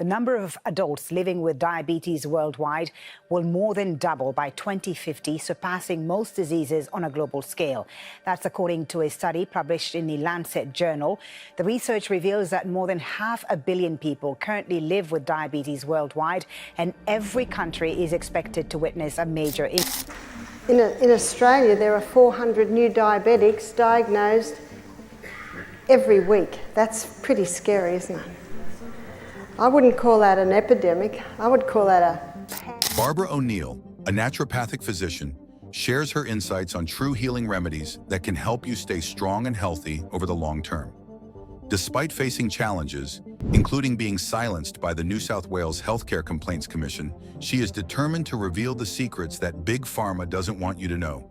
The number of adults living with diabetes worldwide will more than double by 2050, surpassing most diseases on a global scale. That's according to a study published in the Lancet journal. The research reveals that more than 500 million people currently live with diabetes worldwide, and every country is expected to witness a major increase. In Australia, there are 400 new diabetics diagnosed every week. That's pretty scary, isn't it? I wouldn't call that an epidemic. I would call that a... Barbara O'Neill, a naturopathic physician, shares her insights on true healing remedies that can help you stay strong and healthy over the long term. Despite facing challenges, including being silenced by the New South Wales Healthcare Complaints Commission, she is determined to reveal the secrets that Big Pharma doesn't want you to know.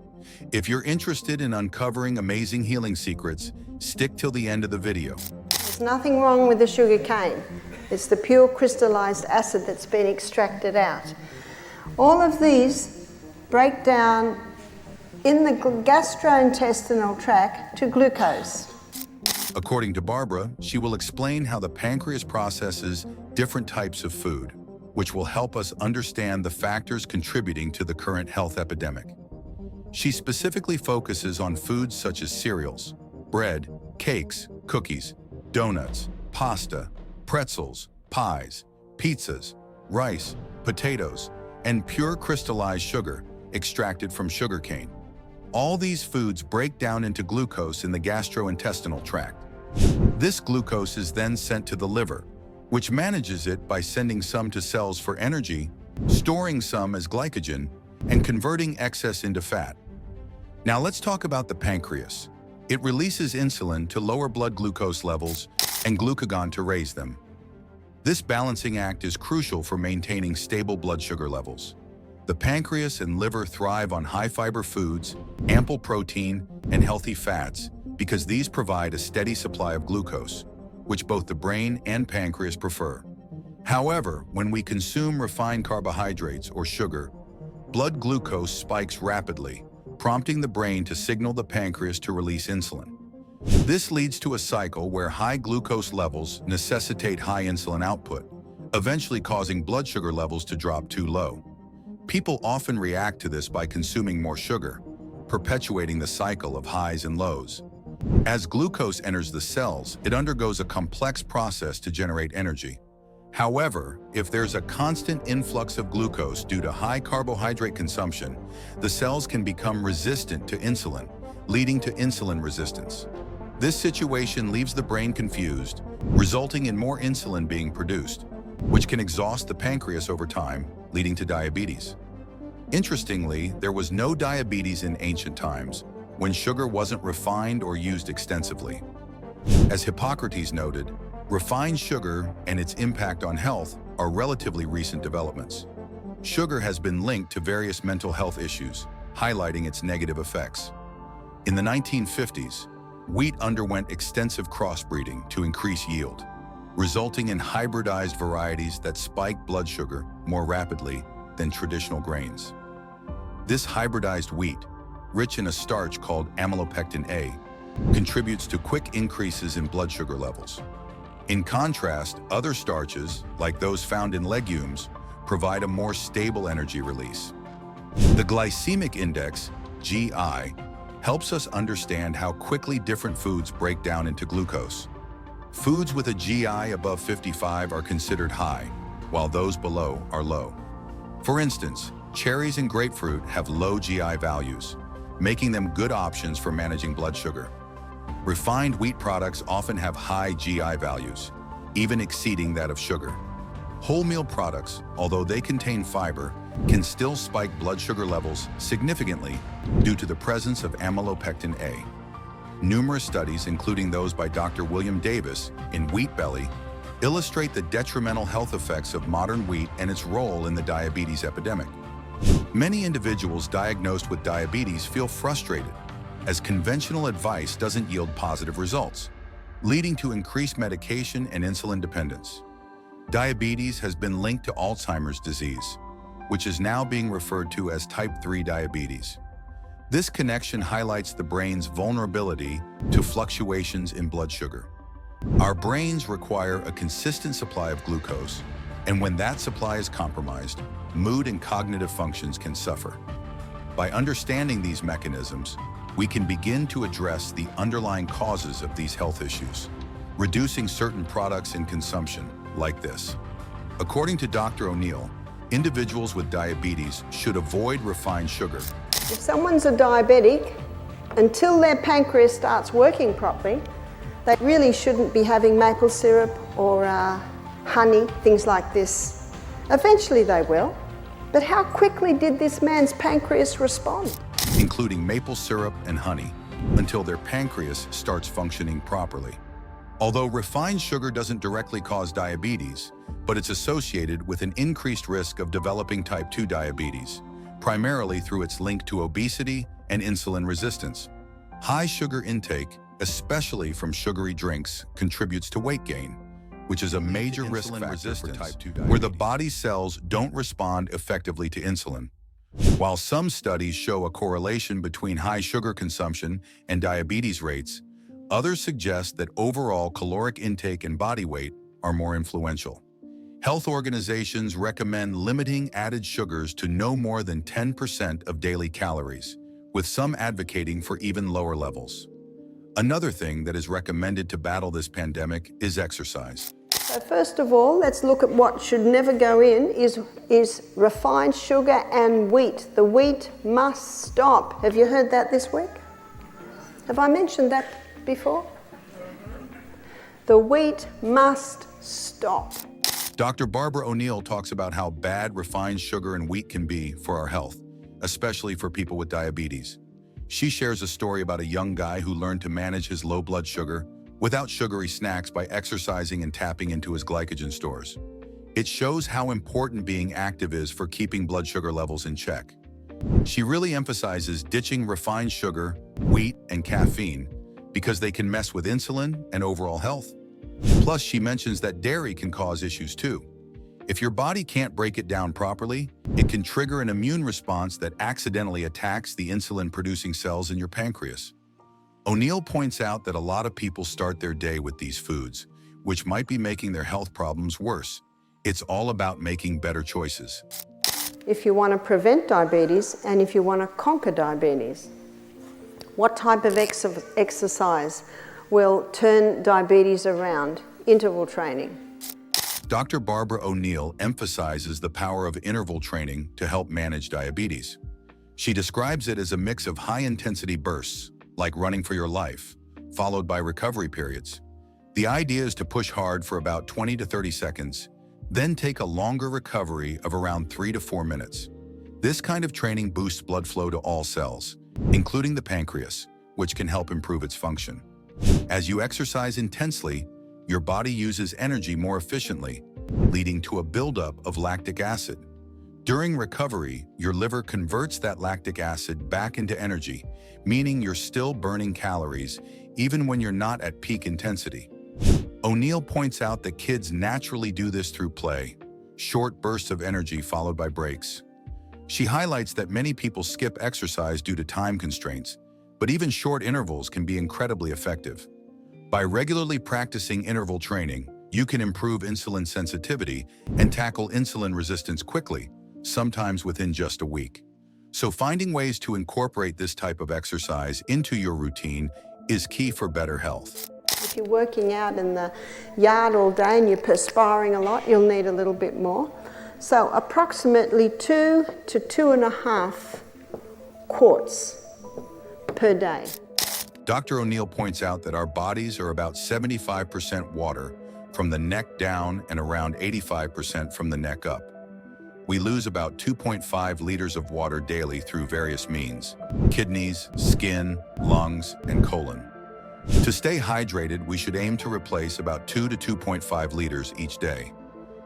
If you're interested in uncovering amazing healing secrets, stick till the end of the video. There's nothing wrong with the sugar cane. It's the pure crystallized acid that's been extracted out. All of these break down in the gastrointestinal tract to glucose. According to Barbara, she will explain how the pancreas processes different types of food, which will help us understand the factors contributing to the current health epidemic. She specifically focuses on foods such as cereals, bread, cakes, cookies, donuts, pasta, pretzels, pies, pizzas, rice, potatoes, and pure crystallized sugar extracted from sugarcane. All these foods break down into glucose in the gastrointestinal tract. This glucose is then sent to the liver, which manages it by sending some to cells for energy, storing some as glycogen, and converting excess into fat. Now let's talk about the pancreas. It releases insulin to lower blood glucose levels and glucagon to raise them. This balancing act is crucial for maintaining stable blood sugar levels. The pancreas and liver thrive on high-fiber foods, ample protein, and healthy fats because these provide a steady supply of glucose, which both the brain and pancreas prefer. However, when we consume refined carbohydrates or sugar, blood glucose spikes rapidly, prompting the brain to signal the pancreas to release insulin. This leads to a cycle where high glucose levels necessitate high insulin output, eventually causing blood sugar levels to drop too low. People often react to this by consuming more sugar, perpetuating the cycle of highs and lows. As glucose enters the cells, it undergoes a complex process to generate energy. However, if there's a constant influx of glucose due to high carbohydrate consumption, the cells can become resistant to insulin, leading to insulin resistance. This situation leaves the brain confused, resulting in more insulin being produced, which can exhaust the pancreas over time, leading to diabetes. Interestingly, there was no diabetes in ancient times, when sugar wasn't refined or used extensively. As Hippocrates noted, refined sugar and its impact on health are relatively recent developments. Sugar has been linked to various mental health issues, highlighting its negative effects. In the 1950s, wheat underwent extensive crossbreeding to increase yield, resulting in hybridized varieties that spike blood sugar more rapidly than traditional grains. This hybridized wheat, rich in a starch called amylopectin A, contributes to quick increases in blood sugar levels. In contrast, other starches, like those found in legumes, provide a more stable energy release. The glycemic index, GI, helps us understand how quickly different foods break down into glucose. Foods with a GI above 55 are considered high, while those below are low. For instance, cherries and grapefruit have low GI values, making them good options for managing blood sugar. Refined wheat products often have high GI values, even exceeding that of sugar. Wholemeal products, although they contain fiber, can still spike blood sugar levels significantly due to the presence of amylopectin A. Numerous studies, including those by Dr. William Davis in Wheat Belly, illustrate the detrimental health effects of modern wheat and its role in the diabetes epidemic. Many individuals diagnosed with diabetes feel frustrated, as conventional advice doesn't yield positive results, leading to increased medication and insulin dependence. Diabetes has been linked to Alzheimer's disease, which is now being referred to as type 3 diabetes. This connection highlights the brain's vulnerability to fluctuations in blood sugar. Our brains require a consistent supply of glucose, And when that supply is compromised, mood and cognitive functions can suffer. By understanding these mechanisms, we can begin to address the underlying causes of these health issues, reducing certain products in consumption, like this. According to Dr. O'Neill, individuals with diabetes should avoid refined sugar. If someone's a diabetic, until their pancreas starts working properly, they really shouldn't be having maple syrup or honey, things like this. Eventually they will, but how quickly did this man's pancreas respond? Including maple syrup and honey, until their pancreas starts functioning properly. Although refined sugar doesn't directly cause diabetes, but it's associated with an increased risk of developing type 2 diabetes, primarily through its link to obesity and insulin resistance. High sugar intake, especially from sugary drinks, contributes to weight gain, which is a major risk factor for type 2 diabetes, where the body's cells don't respond effectively to insulin. While some studies show a correlation between high sugar consumption and diabetes rates, others suggest that overall caloric intake and body weight are more influential. Health organizations recommend limiting added sugars to no more than 10% of daily calories, with some advocating for even lower levels. Another thing that is recommended to battle this pandemic is exercise. So first of all, let's look at what should never go in is refined sugar and wheat. The wheat must stop. Have you heard that this week? Have I mentioned that before? The wheat must stop. Dr. Barbara O'Neill talks about how bad refined sugar and wheat can be for our health, especially for people with diabetes. She shares a story about a young guy who learned to manage his low blood sugar without sugary snacks by exercising and tapping into his glycogen stores. It shows how important being active is for keeping blood sugar levels in check. She really emphasizes ditching refined sugar, wheat, and caffeine because they can mess with insulin and overall health. Plus, she mentions that dairy can cause issues too. If your body can't break it down properly, it can trigger an immune response that accidentally attacks the insulin-producing cells in your pancreas. O'Neill points out that a lot of people start their day with these foods, which might be making their health problems worse. It's all about making better choices. If you want to prevent diabetes and if you want to conquer diabetes, what type of exercise will turn diabetes around? Interval training. Dr. Barbara O'Neill emphasizes the power of interval training to help manage diabetes. She describes it as a mix of high-intensity bursts, like running for your life, followed by recovery periods. The idea is to push hard for about 20 to 30 seconds, then take a longer recovery of around 3 to 4 minutes. This kind of training boosts blood flow to all cells, including the pancreas, which can help improve its function. As you exercise intensely, your body uses energy more efficiently, leading to a buildup of lactic acid. During recovery, your liver converts that lactic acid back into energy, meaning you're still burning calories even when you're not at peak intensity. O'Neill points out that kids naturally do this through play, short bursts of energy followed by breaks. She highlights that many people skip exercise due to time constraints, but even short intervals can be incredibly effective. By regularly practicing interval training, you can improve insulin sensitivity and tackle insulin resistance quickly, sometimes within just a week. So finding ways to incorporate this type of exercise into your routine is key for better health. If you're working out in the yard all day and you're perspiring a lot, you'll need a little bit more. So approximately 2 to 2.5 quarts per day. Dr. O'Neill points out that our bodies are about 75% water from the neck down and around 85% from the neck up. We lose about 2.5 liters of water daily through various means: kidneys, skin, lungs, and colon. To stay hydrated, we should aim to replace about 2 to 2.5 liters each day.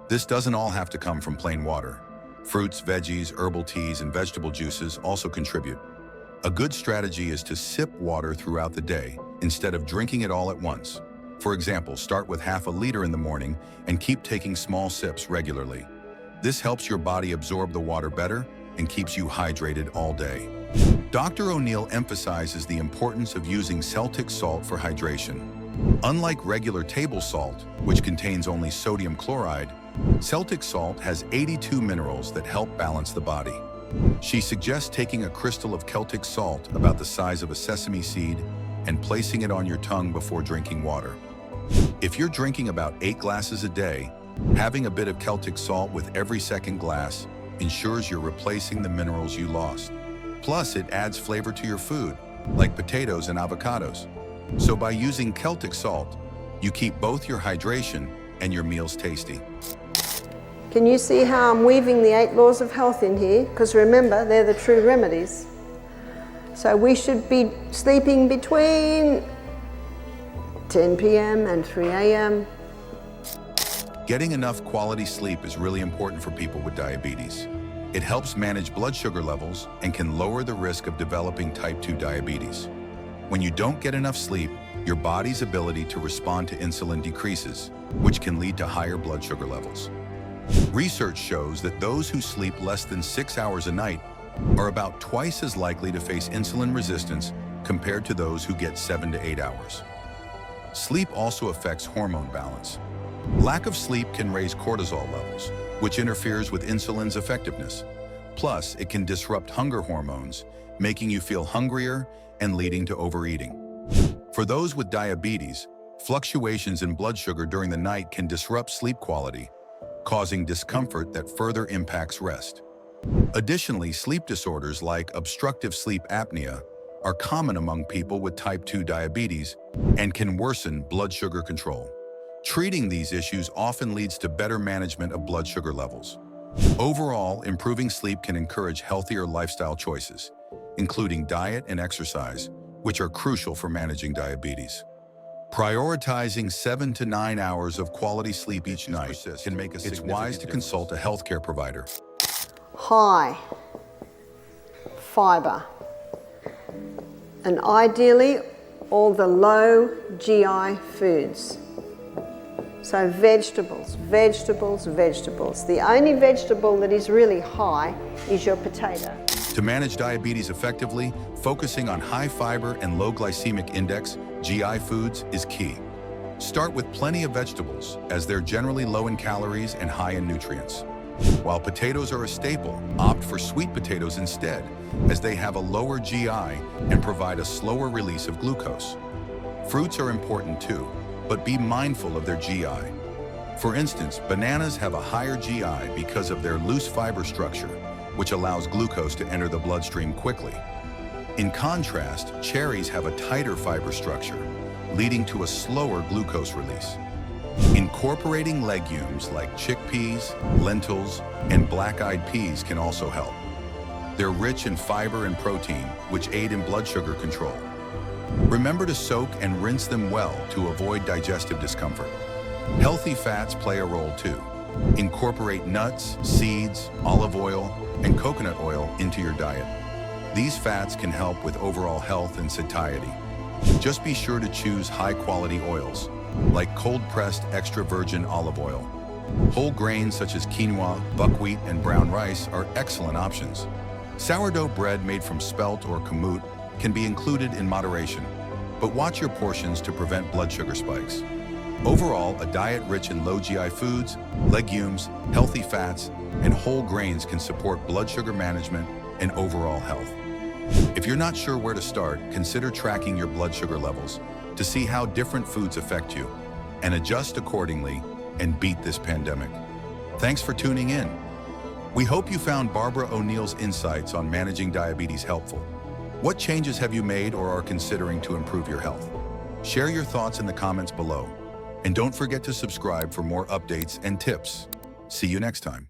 This doesn't all have to come from plain water. Fruits, veggies, herbal teas, and vegetable juices also contribute. A good strategy is to sip water throughout the day instead of drinking it all at once. For example, start with half a liter in the morning and keep taking small sips regularly. This helps your body absorb the water better and keeps you hydrated all day. Dr. O'Neill emphasizes the importance of using Celtic salt for hydration. Unlike regular table salt, which contains only sodium chloride, Celtic salt has 82 minerals that help balance the body. She suggests taking a crystal of Celtic salt about the size of a sesame seed and placing it on your tongue before drinking water. If you're drinking about 8 glasses a day, having a bit of Celtic salt with every second glass ensures you're replacing the minerals you lost. Plus, it adds flavor to your food, like potatoes and avocados. So by using Celtic salt, you keep both your hydration and your meals tasty. Can you see how I'm weaving the 8 laws of health in here? Because remember, they're the true remedies. So we should be sleeping between 10 p.m. and 3 a.m. Getting enough quality sleep is really important for people with diabetes. It helps manage blood sugar levels and can lower the risk of developing type 2 diabetes. When you don't get enough sleep, your body's ability to respond to insulin decreases, which can lead to higher blood sugar levels. Research shows that those who sleep less than 6 hours a night are about twice as likely to face insulin resistance compared to those who get 7 to 8 hours. Sleep also affects hormone balance. Lack of sleep can raise cortisol levels, which interferes with insulin's effectiveness. Plus, it can disrupt hunger hormones, making you feel hungrier and leading to overeating. For those with diabetes, fluctuations in blood sugar during the night can disrupt sleep quality, causing discomfort that further impacts rest. Additionally, sleep disorders like obstructive sleep apnea are common among people with type 2 diabetes and can worsen blood sugar control. Treating these issues often leads to better management of blood sugar levels. Overall, improving sleep can encourage healthier lifestyle choices, including diet and exercise, which are crucial for managing diabetes. Prioritizing 7 to 9 hours of quality sleep each night can make a significant difference. It's wise to consult a healthcare provider. High fiber, and ideally all the low GI foods. So vegetables, vegetables, vegetables. The only vegetable that is really high is your potato. To manage diabetes effectively, focusing on high fiber and low glycemic index GI foods is key. Start with plenty of vegetables, as they're generally low in calories and high in nutrients. While potatoes are a staple, opt for sweet potatoes instead, as they have a lower GI and provide a slower release of glucose. Fruits are important too, but be mindful of their GI. For instance, bananas have a higher GI because of their loose fiber structure, which allows glucose to enter the bloodstream quickly. In contrast, cherries have a tighter fiber structure, leading to a slower glucose release. Incorporating legumes like chickpeas, lentils, and black-eyed peas can also help. They're rich in fiber and protein, which aid in blood sugar control. Remember to soak and rinse them well to avoid digestive discomfort. Healthy fats play a role too. Incorporate nuts, seeds, olive oil, and coconut oil into your diet. These fats can help with overall health and satiety. Just be sure to choose high-quality oils, like cold-pressed extra virgin olive oil. Whole grains such as quinoa, buckwheat, and brown rice are excellent options. Sourdough bread made from spelt or kamut can be included in moderation, but watch your portions to prevent blood sugar spikes. Overall, a diet rich in low GI foods, legumes, healthy fats, and whole grains can support blood sugar management and overall health. If you're not sure where to start, consider tracking your blood sugar levels to see how different foods affect you, and adjust accordingly and beat this pandemic. Thanks for tuning in. We hope you found Barbara O'Neill's insights on managing diabetes helpful. What changes have you made or are considering to improve your health? Share your thoughts in the comments below. And don't forget to subscribe for more updates and tips. See you next time.